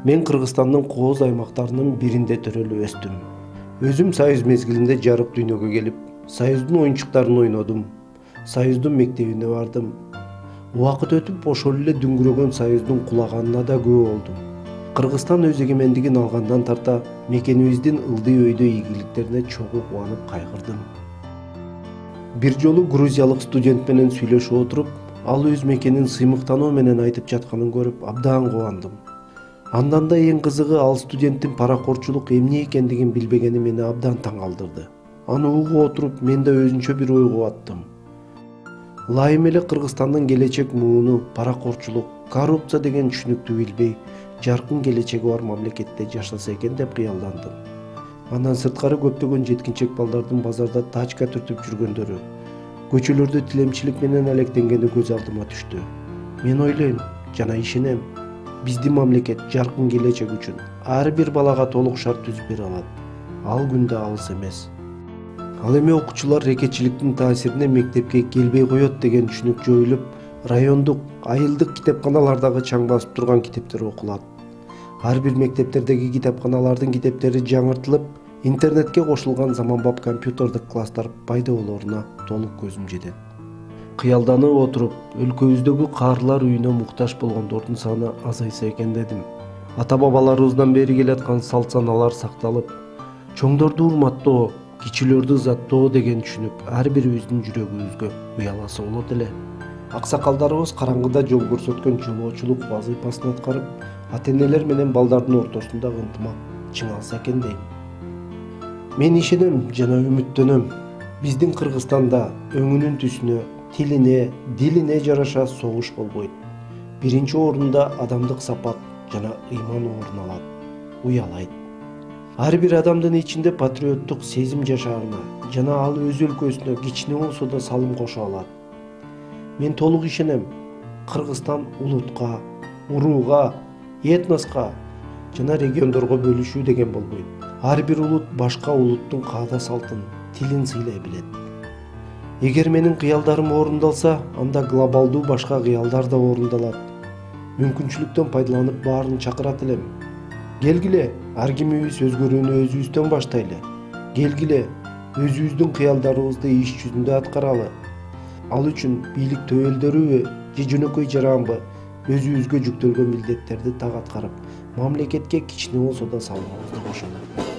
Мен Кыргызстандын кооз аймактарынын биринде төрөлүп өстүм. Өзүм Союз мезгилинде жарык дүйнөгө келип, Союздун оюнчуктарын ойнодум. Союздун мектебине бардым. Убакыт өтүп ошол эле дүңгүрөгөн Союздун кулаганына да күбө болдум. Кыргызстан өз эгемендигин алгандан тарта мекенибиздин ылдый өйдө ийгиликтерине чогуу кубанып кайгырдым. Бир жолу грузиялык студент менен сүйлөшүп отуруп, ал өз мекенин сыймыктануу менен айтып жатканын көрүп абдан кубандым. Андан да эң кызыгы ал студенттин паракорчулук эмне экендигин билбегени мени абдан таң калтырды. Аны угуп отуруп мен да өзүнчө бир ойго баттым. Ылайым эле Кыргызстандын келечек мууну паракорчулук, коррупция деген түшүнүктү билбей, жаркын келечеги бар мамлекетте жашаса экен деп кыялдандым. Андан сырткары көптөгөн жеткинчек балдардын базарда тачка түртүп жүргөндөрү, көчөлөрдө тилемчилик менен алектенгени көз алдыма түштү. Мен ойлойм жана ишенем, биздин мамлекет жаркын келечек үчүн ар бир балага толук шарт түзүп бере алат. Ал күн да алыс эмес. Ал эми окуучулар рекетчиликтин таасиринде мектепке келбей коет деген түшүнүк жоюлуп, райондук, айылдык китепканалардагы чаң басып турган китептер окулат. Ар бир мектептердеги китепканалардын китептери жаңыртылып, интернетке кошулган заманбап компьютердик класстар пайда болоруна толук көзүм жетет. Кыялданып отуруп, өлкөбүздөгү каарылар үйүнө муктаж болгондордун саны азайса экен дедим. Ата-бабаларыбыздан бери келаткан салт саналар сакталып, чоңдорду урматтоо, кичилерди ызаттоо деген түшүнүк ар бирибиздин жүрөгүбүзгө уяласа болот эле. Аксакалдарыбыз караңгыда жол көрсөткөн жолоочулук вазыйпасын аткарып, ата-энелер менен балдардын ортосунда ынтымак чыңалса экен дейм. Мен ишенем жана үмүттөнөм. Биздин Кыргызстанда өңүнүн түсүнө, тилине, дилине жараша согуш болбойт. Биринчи орунда адамдык сапат жана ыйман орун алат, уялайт. Ар бир адамдын ичинде патриоттук сезим жашаарына жана ал өз өлкөсүнө кичине болсо да салым кошо алат. Мен толук ишенем, Кыргызстан улутка, урууга, этноска жана региондорго бөлүшүү деген болбойт. Ар бир улут башка улуттун каада салтын, тилин сыйлай билет. Эгер менин кыялдарым орундалса, анда глобалдуу башка кыялдар да орундалат. Мүмкүнчүлүктөн пайдаланып баарын чакырат элем. Келгиле, ар кимибиз өзгөрүүнү өзүбүздөн баштайлы. Келгиле, өзүбүздүн кыялдарыбызды иш жүзүндө аткаралы. Ал үчүн бийлик төбөлдөрүбү же жөнөкөй жаранбы өзүбүзгө жүктөлгөн милдеттерди так аткарып, мамлекетке кичине болсо да салымыбызды кошолу.